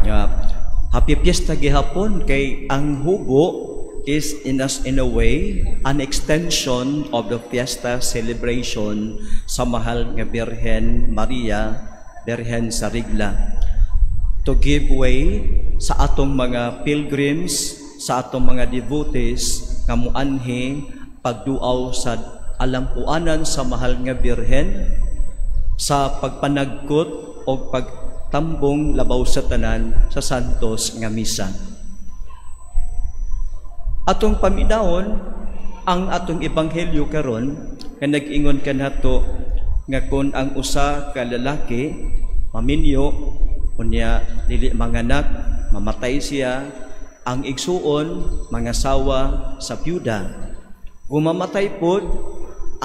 nga happy fiesta gihapon kay ang hubo is in a way an extension of the fiesta celebration sa mahal nga Birhen Maria, Birhen sa Regla, to give way sa atong mga pilgrims, sa atong mga devotees nga muanhi pagduaw sa alampuanan sa mahal nga Birhen, sa pagpanagkot o pagtambong labaw sa tanan sa santos nga misa. Atong paminawon ang atong ebanghelyo karon nga nag-ingon kanato nga kun ang usa ka lalaki maminyo unya dili manganak, mamatay siya, ang igsuon mangasawa sa byuda. Kung mamatay pod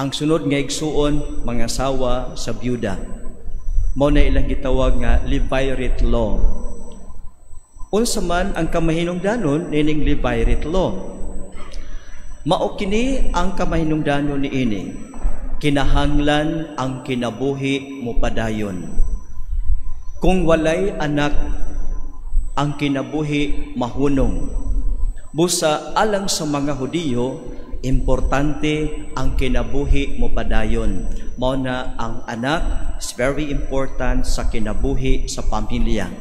ang sunod nga igsuon mangasawa sa byuda. Mao na ilang gitawag nga levirate law. Unsa man ang kamahinungdanon nining levirate law? Mao kini ang kamahinungdanon niini. Kinahanglan ang kinabuhi mo padayon. Kung walay anak, ang kinabuhi mahunong. Busa alang sa mga Hudiyo, importante ang kinabuhi mo padayon. Mao na ang anak is very important sa kinabuhi sa pamilya.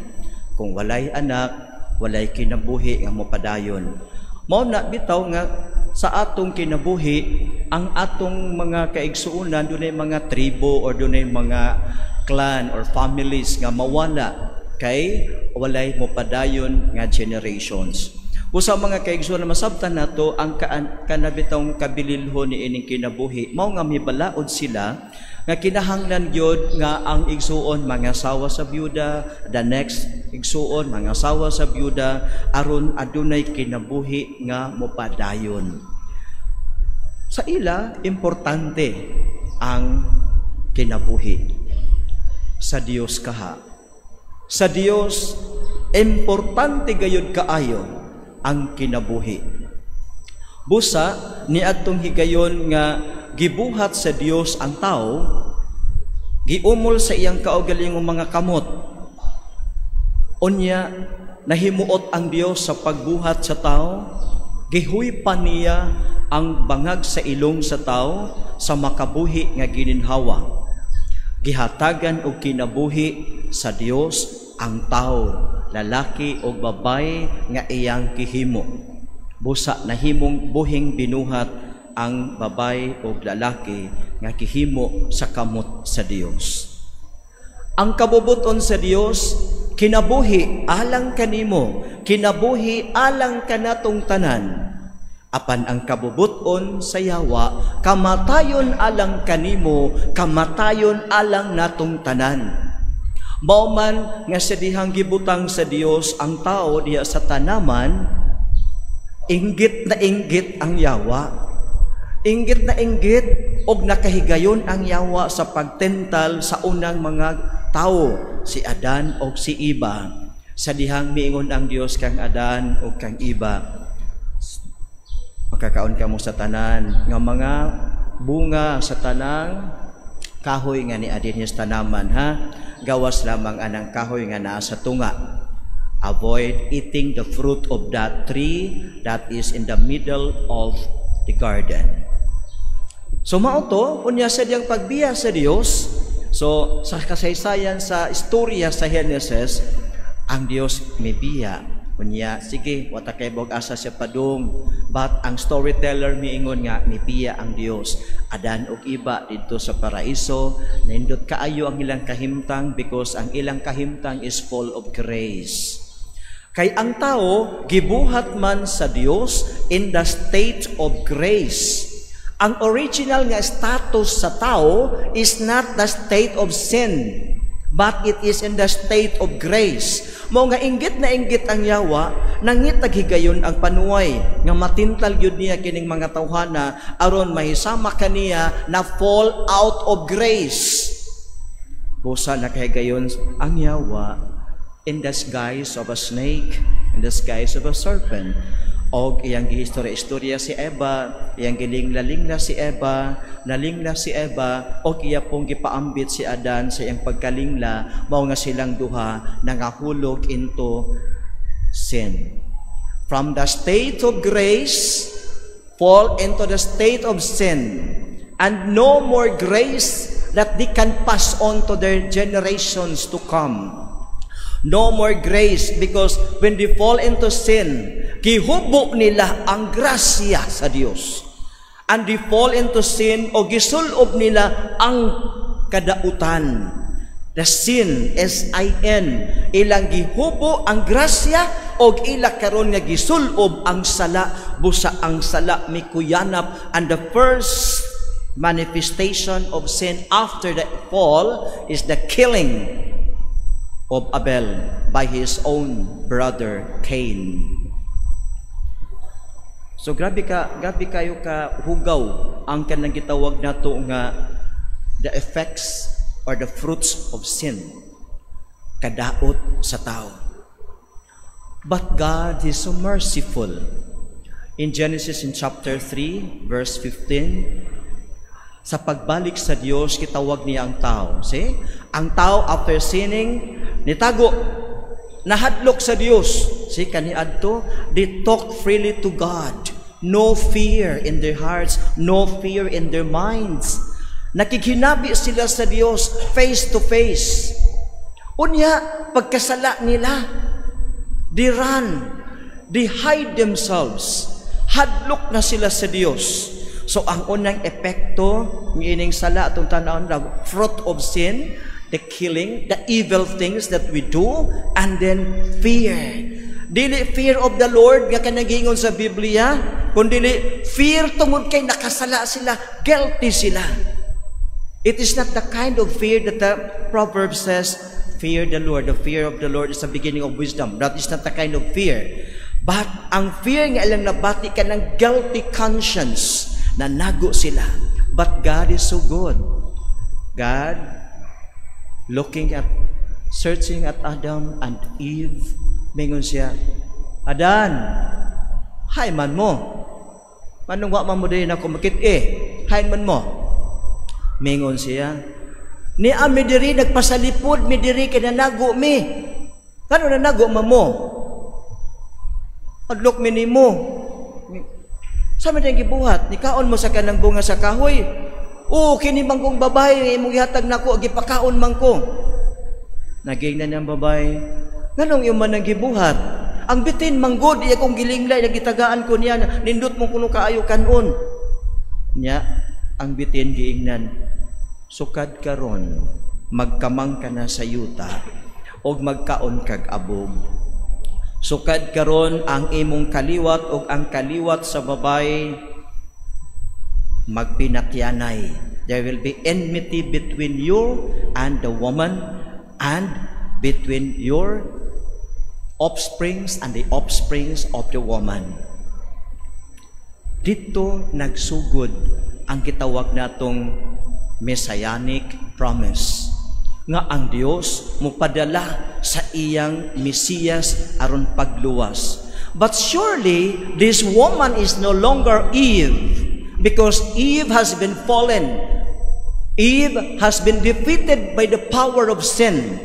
Kung walay anak, walay kinabuhi nga mo padayon. Mao na bitaw nga sa atong kinabuhi, ang atong mga kaigsuunan, dunay mga tribo or dunay mga clan or families nga mawala kay walay mo padayon nga generations. Usa mga kaigsuunan masabtan nato ang kanabitong kabililhon ni ining kinabuhi, mao nga mibalaod sila nga kinahanglan gyud nga ang igsuon mangasawa sa byuda, the next igsuon mangasawa sa byuda aron adunay kinabuhi nga mopadayon. Sa ila importante ang kinabuhi. Sa Dios kaha. Sa Dios importante gayud kaayo ang kinabuhi. Busa ni adtong higayon nga gibuhat sa Dios ang tao, giumol sa iyang kaugalingong mga kamot. Unya nahimuot ang Dios sa pagbuhat sa tao, gihuypan niya ang bangag sa ilong sa tao sa makabuhi nga gininhawa. Gihatagan og kinabuhi sa Dios ang tao, lalaki o babae nga iyang gihimo. Busa nahimong buhing binuhat ang babae o lalaki nga gihimo sa kamot sa Dios. Ang kabubuton sa Dios, kinabuhi alang kanimo, kinabuhi alang kanatong tanan. Apan ang kabubuton sa yawa, kamatayon alang kanimo, kamatayon alang natong tanan. Bauman nga sa dihang gibutang sa Dios ang tao diya sa tanaman, inggit na inggit ang yawa. Inggit na inggit og nakahigayon ang yawa sa pagtental sa unang mga tao, si Adan o si Eva. Sa dihang miingon ang Dios kang Adan o kang Eva, makakaon ka mo sa tanan nga mga bunga sa tanang kahoy nga ni adin sa tanaman, ha? Gawas lamang anang kahoy nga naa sa tunga. Avoid eating the fruit of that tree that is in the middle of the garden. So mao to unya sa diyang pagbiya sa Dios. So sa kasaysayan sa istorya sa Genesis, ang Dios may biya. Unya, sige, wata kay bog asa siya padung. But ang storyteller miingon nga, nipiya ang Dios. Adan og Eva dito sa paraiso, naindot kaayo ang ilang kahimtang because ang ilang kahimtang is full of grace. Kay ang tao, gibuhat man sa Dios in the state of grace. Ang original nga status sa tao is not the state of sin, but it is in the state of grace. Mao nga inggit na inggit ang yawa, nangitag higayon ang panuway nga matintal gyud niya kining mga tawhana aron mahisama kaniya na fall out of grace. Busa nakahigayon ang yawa in the guise of a snake, in the guise of a serpent. Og iyang gihistorya-istorya si Eva, iyang gilingla-lingla si Eva, nalingla si Eva, og iya pong gipaambit si Adan sa iyang pagkalingla, mao nga silang duha nangahulog into sin. From the state of grace, fall into the state of sin, and no more grace that they can pass on to their generations to come. No more grace, because when they fall into sin, gihubo nila ang grasya sa Dios. And they fall into sin o gisulob nila ang kadautan. The sin, S-I-N, ilang gihubo ang grasya o ila karon nga gisulob ang sala, busa ang sala mikuyanap. And the first manifestation of sin after the fall is the killing of Abel by his own brother Cain. So grabe kayo ka hugaw ang kanang gitawag nato nga the effects or the fruits of sin, kadaot sa tao. But God is so merciful. In Genesis in chapter 3 verse 15, sa pagbalik sa Dios kitawag niya ang tao. See? Ang tao after sinning nitago, nahadlok sa Dios. See, kaniadto, they talk freely to God. No fear in their hearts, no fear in their minds. Nakikinabi sila sa Dios face to face. Unya, pagkasala nila, they run, they hide themselves. Hadlok na sila sa Dios. So, ang unang epekto ng ining sala atong tanawon, the fruit of sin, the killing, the evil things that we do, and then fear. Dili fear of the Lord nga kanagingon sa Biblia, kundi fear tungod kay nakasala sila, guilty sila. It is not the kind of fear that the proverb says, fear the Lord. The fear of the Lord is the beginning of wisdom. That is not the kind of fear. But ang fear nga ilang nabati ka ng guilty conscience, na nago sila. But God is so good. God, searching at Adam and Eve, mingon siya, Adan, hay man mo. Manong wa man mo din ako makit hay man mo. Mingon siya, ni ami diri nagpasalipod mi diri kay nago mi. Kano nago mo? Adlok mi nimo. Sa man gibuhat, nikaon mo sa kanang bunga sa kahoy. O kini manggong babae nga imong gihatag nako gipakaon man ko. Naging na niyang babae, nganong yung man gibuhat? Ang bitin manggod iya kong gilinglay nagitagaan ko niya, nindot mo kuno kaayo kanon. Nya, ang bitin giingnan, sukad karon magkamang ka na sa yuta og magkaon kag abog. Sukad karon ang imong kaliwat o ang kaliwat sa babae magpinakyanay. There will be enmity between you and the woman, and between your offsprings and the offsprings of the woman. Dito nagsugod ang kitawag natong messianic promise nga ang Dios mupadala sa iyang Mesiyas aron pagluwas. But surely this woman is no longer Eve, because Eve has been fallen. Eve has been defeated by the power of sin.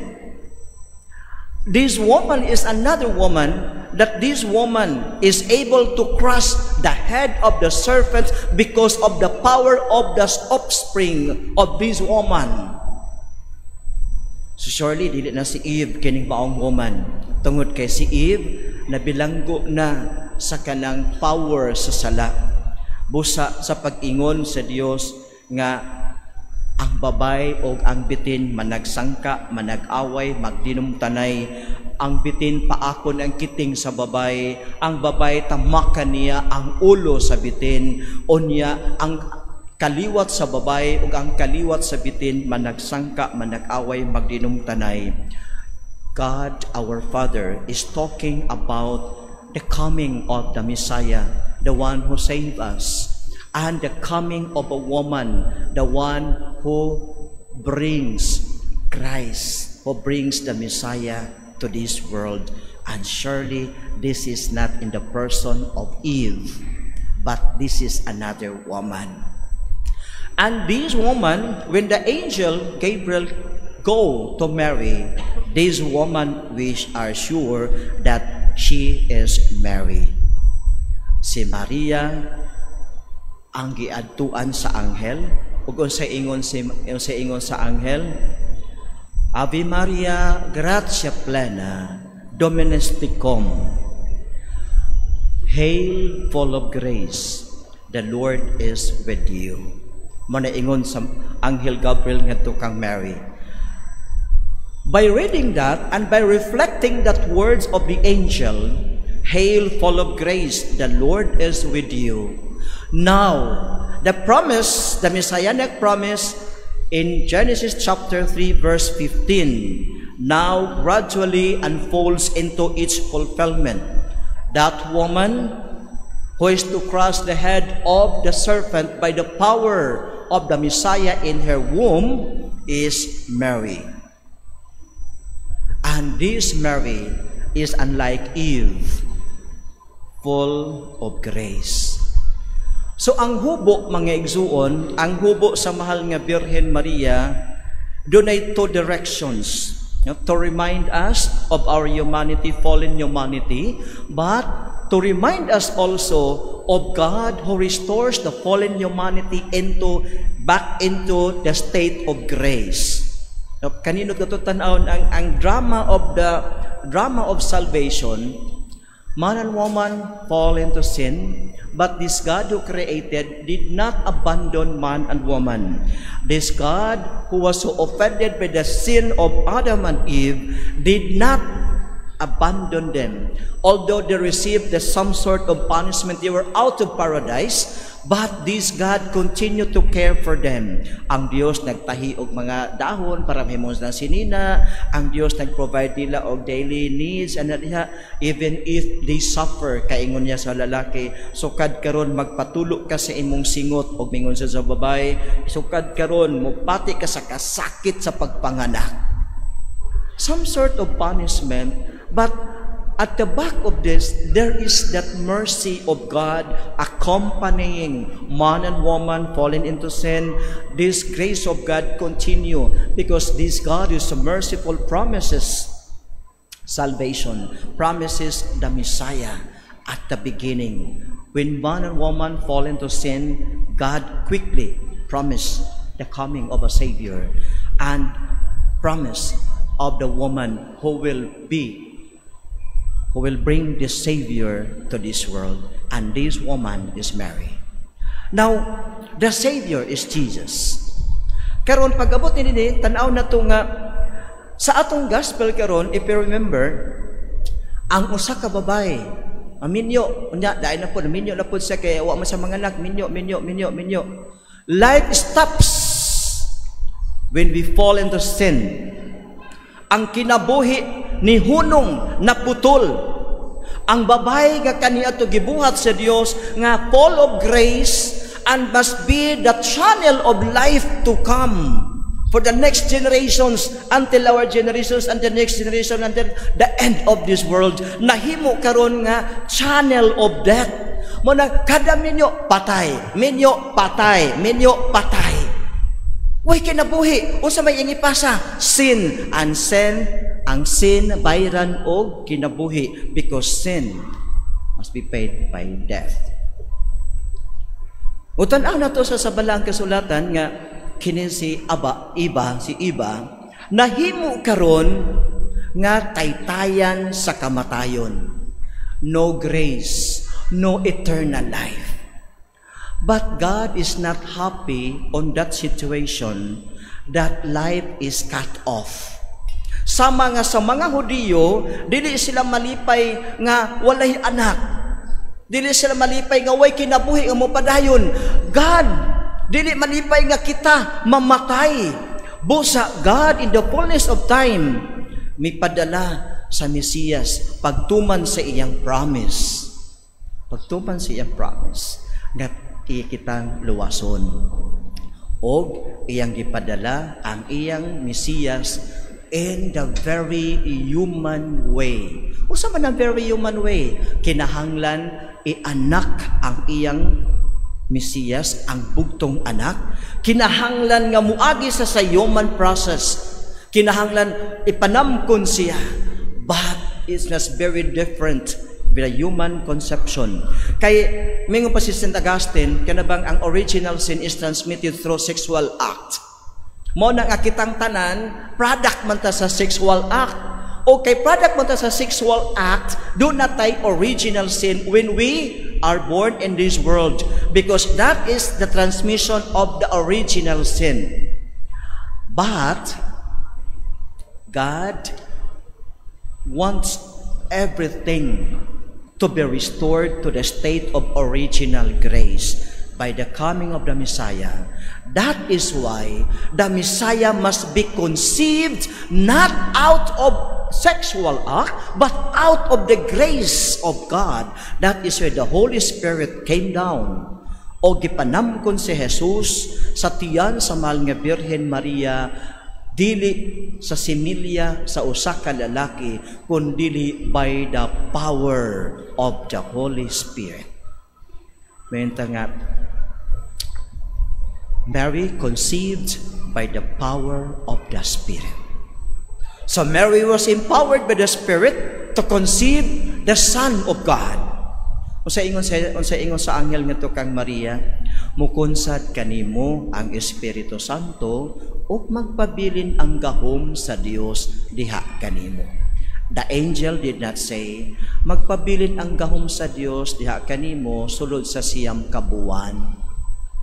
This woman is another woman, that this woman is able to crush the head of the serpent because of the power of the offspring of this woman. So surely dili na si Eve kining baong woman, tungod kay si Eve nabilanggo na sa kanang power sa sala, busa sa pag-ingon sa Dios nga ang babay o ang bitin managsangka, manag-away, magdinumtanay. Ang bitin paakon ang kiting sa babay, ang babay tamakan niya ang ulo sa bitin, unya ang kaliwat sa babay ug ang kaliwat sa bitin managsangka, manag-away, magdinumtanay. God, our Father, is talking about the coming of the Messiah, the one who saved us, and the coming of a woman, the one who brings Christ, who brings the Messiah to this world. And surely this is not in the person of Eve, but this is another woman. And this woman, when the angel Gabriel go to Mary, this woman we are sure that she is Mary. Si Maria ang giadtuan sa anghel, ug sa ingon sa anghel, Ave Maria, gratia plena, Dominus tecum. Hail, full of grace, the Lord is with you. Manaingon sa Anghel Gabriel ngadto kang Mary. By reading that and by reflecting that words of the angel, Hail, full of grace, the Lord is with you. Now, the promise, the messianic promise in Genesis chapter 3 verse 15, now gradually unfolds into its fulfillment. That woman who is to crush the head of the serpent by the power of the Messiah in her womb is Mary. And this Mary is unlike Eve, full of grace. So ang hubo, mga igsuon, ang hubo sa mahal nga Birhen Maria, doon ay two directions. To remind us of our humanity, fallen humanity, but to remind us also of God who restores the fallen humanity back into the state of grace. Kanino ito tanawon ang drama of salvation. Man and woman fall into sin, but this God who created did not abandon man and woman. This God who was so offended by the sin of Adam and Eve did not abandon them. Although they received some sort of punishment, they were out of paradise, but this God continued to care for them. Ang Diyos nagtahi og mga dahon para mahimong ng sinina. Ang Diyos nag-provide nila og daily needs, and even if they suffer, kaingon niya sa lalaki, sukad karon magpatulo ka sa imong singot, og mingon sa babae, sukad karon mupati ka sa kasakit sa pagpanganak. Some sort of punishment, but at the back of this, there is that mercy of God accompanying man and woman fallen into sin. This grace of God continue because this God is so merciful, promises salvation, promises the Messiah at the beginning. When man and woman fall into sin, God quickly promised the coming of a Savior and promise of the woman who will bring the Savior to this world, and this woman is Mary. Now, the Savior is Jesus. Karon pag-abot ni tanaw na to nga sa atong gospel karon, if you remember, ang usa ka babae, minyo, unya dai na po, minyo na po siya kay wa man sa mga anak, minyo. Life stops when we fall into sin. Ang kinabuhi ni hunong naputol. Ang babae nga kaniya to gibuhat sa Dios nga full of grace and must be the channel of life to come for the next generations, until our generations and the next generation, until the end of this world. Nahimo karon nga channel of death. Muna kada minyo patay, minyo patay. Way kinabuhi, usa may ingipasa, sin, and sin, ang sin bayran og kinabuhi, because sin must be paid by death. Utan-aw na to sa sabalang kasulatan nga kini si Iba nahimo karon nga taytayan sa kamatayon. No grace, no eternal life. But God is not happy on that situation that life is cut off. Sa mga Hudiyo, dili sila malipay nga walay anak. Dili sila malipay nga way kinabuhi nga mopadayon. God, dili malipay nga kita mamatay. Busa God in the fullness of time may padala sa Mesiyas pagtuman sa iyang promise. Pagtuman sa iyang promise nga kitang luwason. Og iyang gipadala ang iyang Mesiyas in the very human way. Usa man ang very human way? Kinahanglan ianak ang iyang Mesiyas, ang bugtong anak. Kinahanglan nga muagi sa human process. Kinahanglan ipanamkon siya. But it's just very different with a human conception. Kay mingon pa si St. Augustine, kanabang ang original sin is transmitted through sexual act. Mo nang akitang tanan, product man ta sa sexual act. Okay, product man ta sa sexual act, do not tay original sin when we are born in this world, because that is the transmission of the original sin. But God wants everything to be restored to the state of original grace by the coming of the Messiah. That is why the Messiah must be conceived not out of sexual act, but out of the grace of God. That is where the Holy Spirit came down. O gipanamkon si Jesus sa tiyan sa mahal nga Birhen Maria, dili sa similya sa usa ka lalaki, kundi by the power of the Holy Spirit. Mayunta nga, Mary conceived by the power of the Spirit. So Mary was empowered by the Spirit to conceive the Son of God. Unsa ingon sa anghel ngadto kang Maria, mukunsad kanimo ang Espiritu Santo ug magpabilin ang gahom sa Dios diha kanimo. The angel did not say, magpabilin ang gahom sa Dios diha kanimo sulod sa siyam ka buwan.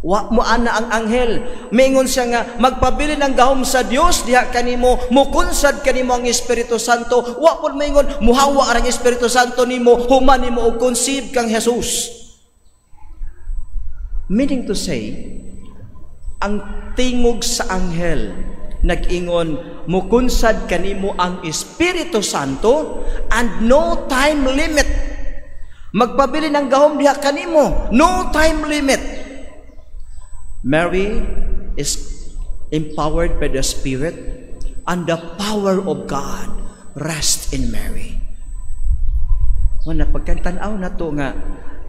Wa mo ana ang anghel, mingon siya nga magpabilin ang gahom sa Dios diha kanimo, mukunsad kanimo ang Espiritu Santo. Wa pud mingon muhawa ang Espiritu Santo nimo, human nimo og conceive kang Jesus. Meaning to say, ang tingog sa anghel nag-ingon mukunsad kanimo ang Espiritu Santo and no time limit. Magpabilin ang gahom diha kanimo, no time limit. Mary is empowered by the Spirit, and the power of God rests in Mary. Wana pagkantanaw na to nga,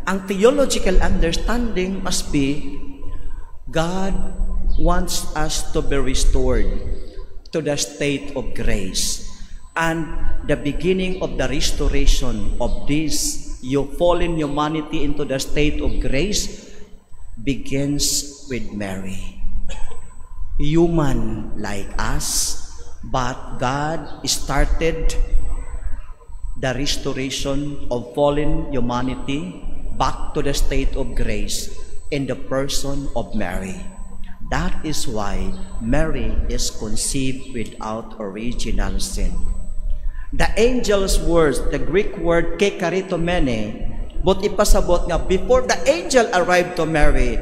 ang theological understanding must be, God wants us to be restored to the state of grace. And the beginning of the restoration of this fallen humanity into the state of grace begins with Mary. Human like us, but God started the restoration of fallen humanity back to the state of grace in the person of Mary. That is why Mary is conceived without original sin. The angel's words, the Greek word kekaritomene, but ipasabot nga before the angel arrived to Mary,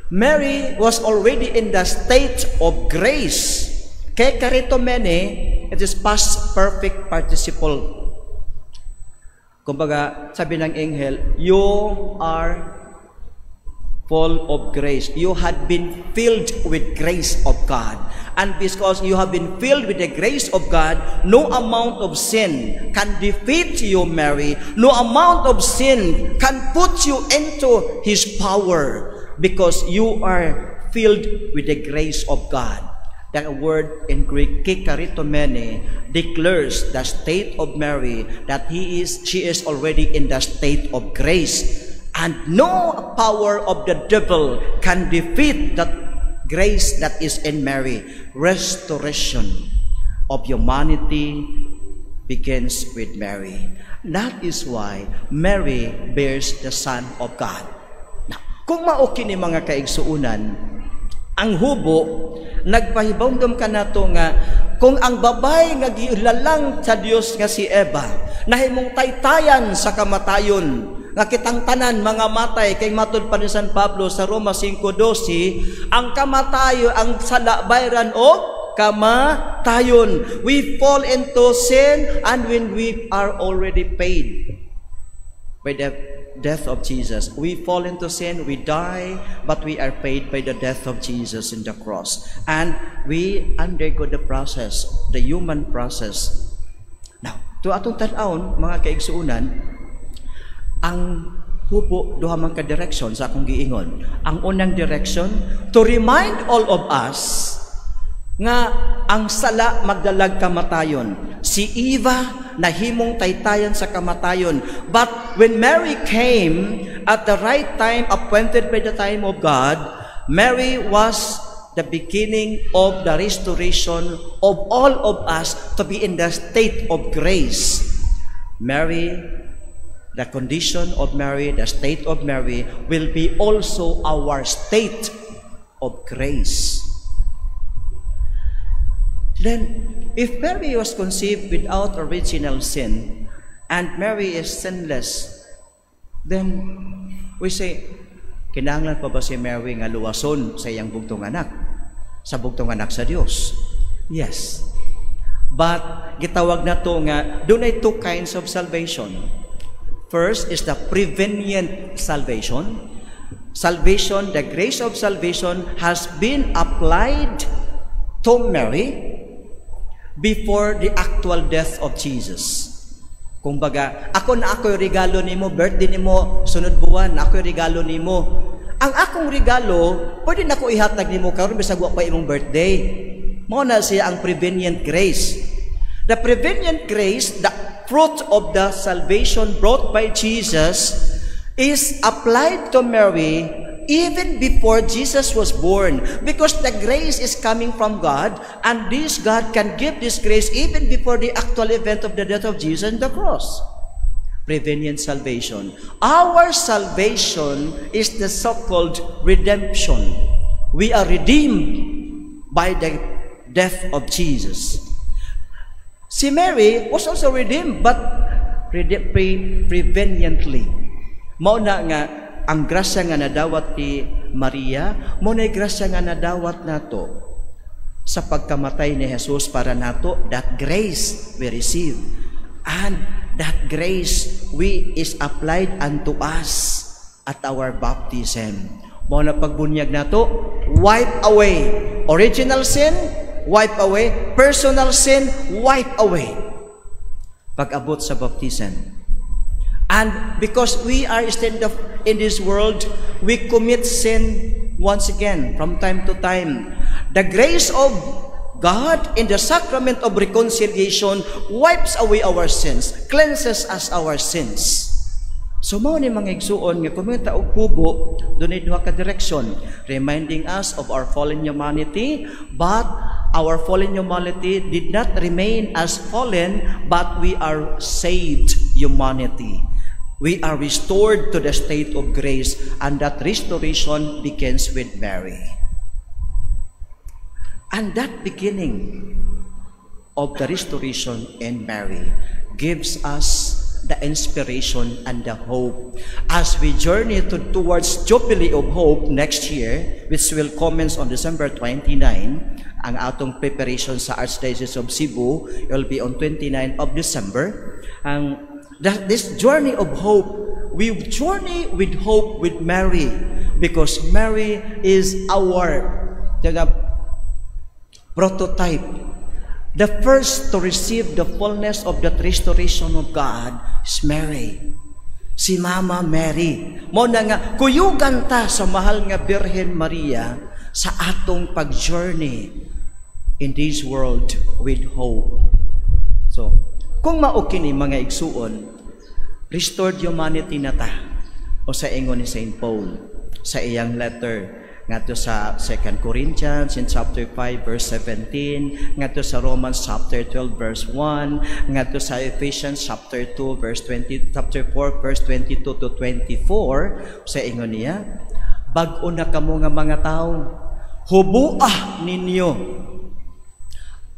Mary was already in the state of grace. Kekaritomene, it is past perfect participle. Kumbaga, sabi ng angel, you are full of grace. You had been filled with grace of God. And because you have been filled with the grace of God, no amount of sin can defeat you, Mary. No amount of sin can put you into His power, because you are filled with the grace of God. That word in Greek, kekaritomene, declares the state of Mary that she is already in the state of grace. And no power of the devil can defeat that grace that is in Mary. Restoration of humanity begins with Mary. That is why Mary bears the Son of God. Now, kung maoki ni mga kaigsuunan, ang hubo, nagpahibawdom ka na to nga, kung ang babay nga gilalang sa Dios nga si Eva, nahimong taytayan sa kamatayon, nga kitang tanan mga matay, kay matud pa ni San Pablo sa Roma 5:12, ang kamatayo ang salabayran o kamatayon. We fall into sin, and when we are already paid by the death of Jesus. We fall into sin, we die, but we are paid by the death of Jesus in the cross. And we undergo the process, the human process. Now, to atong tan-awon, mga kaigsuunan, ang hubo duha man ka direction sa akong giingon. Ang unang direction, to remind all of us nga ang sala magdalag kamatayon. Si Eva nahimong taytayan sa kamatayon. But when Mary came at the right time, appointed by the time of God, Mary was the beginning of the restoration of all of us to be in the state of grace. Mary, the condition of Mary, the state of Mary will be also our state of grace. Then, if Mary was conceived without original sin, and Mary is sinless, then we say, kinahanglan pa ba si Mary nga luwason sa iyang bugtong anak? Sa bugtong anak sa Dios? Yes. But, gitawag na to nga, doon ay two kinds of salvation. First is the prevenient salvation. Salvation, the grace of salvation has been applied to Mary before the actual death of Jesus. Kumbaga, ako yung regalo nimo, birthday nimo, sunod buwan, ako yung regalo nimo. Ang akong regalo, pwede na ko ihatag nimo karon bisag wa pa imong birthday. Mao na siya ang prevenient grace. The prevenient grace, the fruit of the salvation brought by Jesus, is applied to Mary even before Jesus was born, because the grace is coming from God, and this God can give this grace even before the actual event of the death of Jesus on the cross. Prevenient salvation. Our salvation is the so-called redemption. We are redeemed by the death of Jesus. Si Mary was also redeemed, but preveniently. Mao na nga ang grasya nga nadawat ni Maria, mo na grasya nga nadawat nato sa pagkamatay ni Jesus para nato. That grace we receive, and that grace is applied unto us at our baptism. Mo na pagbunyag nato, wipe away original sin, wipe away personal sin, wipe away pag-abot sa baptism. And because we are still in this world, we commit sin once again from time to time. The grace of God in the sacrament of reconciliation wipes away our sins, cleanses us our sins. So mao ni mga igsuon nga kumita og kubo, dunay duha ka direksyon, reminding us of our fallen humanity, but our fallen humanity did not remain as fallen, but we are saved humanity. We are restored to the state of grace, and that restoration begins with Mary. And that beginning of the restoration in Mary gives us the inspiration and the hope as we journey towards Jubilee of Hope next year, which will commence on December 29. Ang atong preparation sa Archdiocese of Cebu will be on 29 of December. This journey of hope, we journey with hope with Mary, because Mary is our prototype, the first to receive the fullness of that restoration of God is Mary. Si Mama Mary. Mo na nga, kuyugan ta sa mahal nga Birhen Maria sa atong pag-journey in this world with hope. So, kung maukini mga igsuon, restored humanity na ta. O sa ingon ni St. Paul sa iyang letter ngadto sa 2 Corinthians in chapter 5 verse 17, ngadto sa Romans chapter 12 verse 1, ngadto sa Ephesians chapter 2 verse 20, chapter 4 verse 22 to 24, sa ingon niya, bag-o na kamo nga mga tao, hubuah ninyo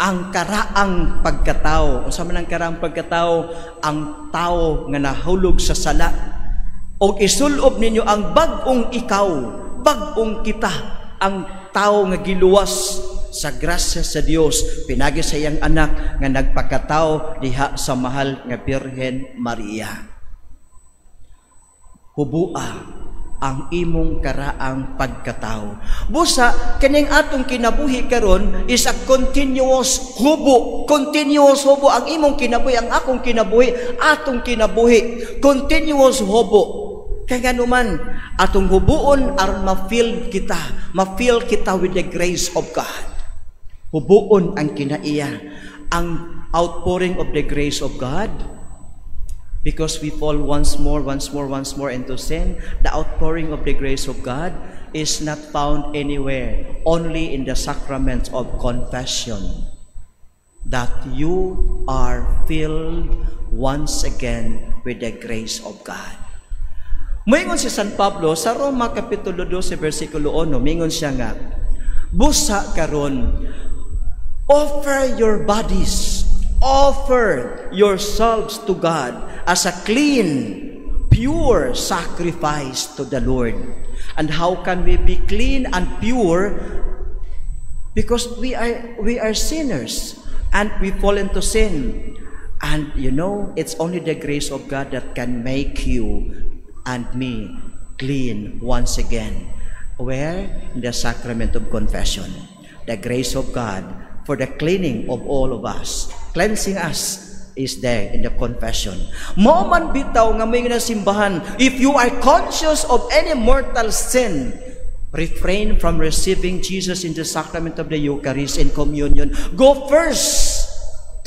ang karaang pagkatao. Unsa man ang karaang pagkatao? Ang tao nga nahulog sa sala. O isulob ninyo ang bag-ong ikaw, bag-ong kita, ang tao nga giluwas sa grasya sa Dios, pinagi sa iyang anak nga nagpakatao diha sa mahal nga Birhen Maria. hubua ang imong karaang pagkatao. Busa, kaning atong kinabuhi karon is a continuous hubo. Continuous hubo. Ang imong kinabuhi, ang akong kinabuhi, atong kinabuhi. Continuous hubo. Kaya naman, atong hubuon aron ma-feel kita with the grace of God. Hubuon ang kinaiya. Ang outpouring of the grace of God, because we fall once more into sin, the outpouring of the grace of God is not found anywhere, only in the sacrament of confession, that you are filled once again with the grace of God. Moingon si San Pablo sa Roma Kapitulo 12, versikulo 1, mingon siya nga, busa karon, offer your bodies, offer yourselves to God as a clean, pure sacrifice to the Lord. And how can we be clean and pure? Because we are sinners and we fall into sin. And you know, it's only the grace of God that can make you and me clean once again. Where? In the sacrament of confession. The grace of God for the cleaning of all of us, cleansing us, is there in the confession. Mo man bitaw nga may simbahan, if you are conscious of any mortal sin, refrain from receiving Jesus in the sacrament of the Eucharist and communion. Go first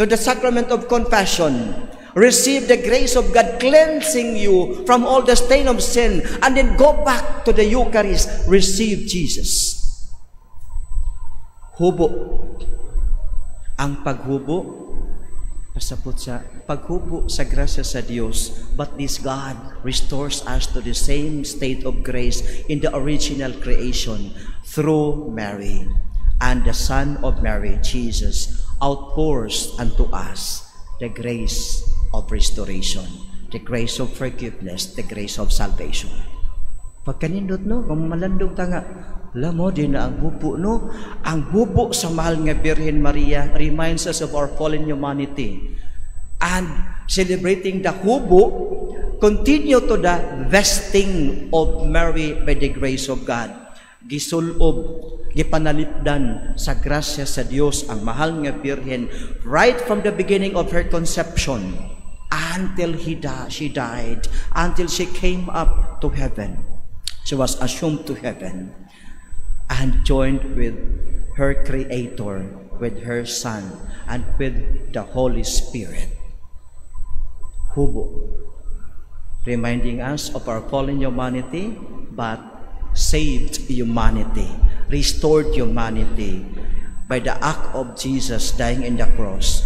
to the sacrament of confession. Receive the grace of God cleansing you from all the stain of sin, and then go back to the Eucharist. Receive Jesus. Hubo. Ang paghubo, pasapot sa paghubo sa grasya sa Diyos, but this God restores us to the same state of grace in the original creation through Mary, and the Son of Mary, Jesus, outpours unto us the grace of restoration, the grace of forgiveness, the grace of salvation. Pagkanindot, no? Kung malandong tanga, alam mo, din na ang bubo, no? Ang bubo sa mahal nga Birhen Maria reminds us of our fallen humanity. And celebrating the hubo, continue to the vesting of Mary by the grace of God. Gisulob, gipanalipdan sa grasya sa Dios ang mahal nga Birhen right from the beginning of her conception until she died, until she came up to heaven. She was assumed to heaven and joined with her Creator, with her Son, and with the Holy Spirit. Hubo, reminding us of our fallen humanity, but saved humanity, restored humanity by the act of Jesus dying in the cross,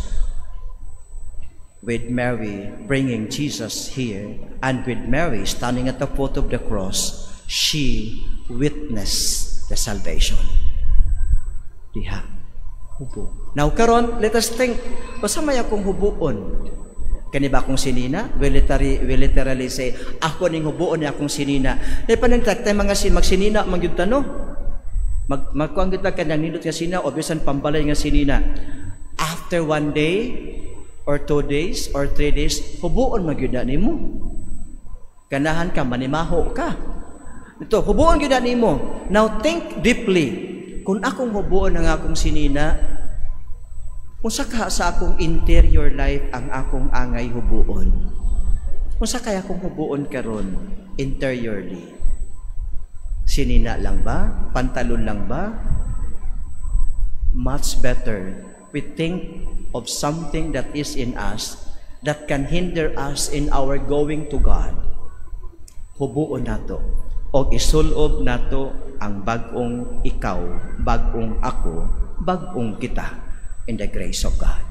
with Mary bringing Jesus here, and with Mary standing at the foot of the cross. She witnessed the salvation. Diha, hubo. Now karon, let us think, pasamay akong hubuon. Kani ba akong sinina? We literally say, ako ning hubuon ni akong sinina. Di pa nang taktay mga magsinina, magyud no? Magkuang kita kanyang nindot nga sinina, o bisan pambalay nga sinina. After 1 day, or 2 days, or 3 days, hubuon magyud na nimo. Ganahan ka, manimaho ka. Ito, hubuon gyud nimo. Now think deeply. Kung akong hubuon ang akong sinina, kung saka sa akong interior life ang akong angay hubuon. Kung saka akong hubuon karon interiorly. Sinina lang ba? Pantalon lang ba? Much better. We think of something that is in us that can hinder us in our going to God. Hubuon nato. O isulob nato ang bagong ikaw, bagong ako, bagong kita in the grace of God.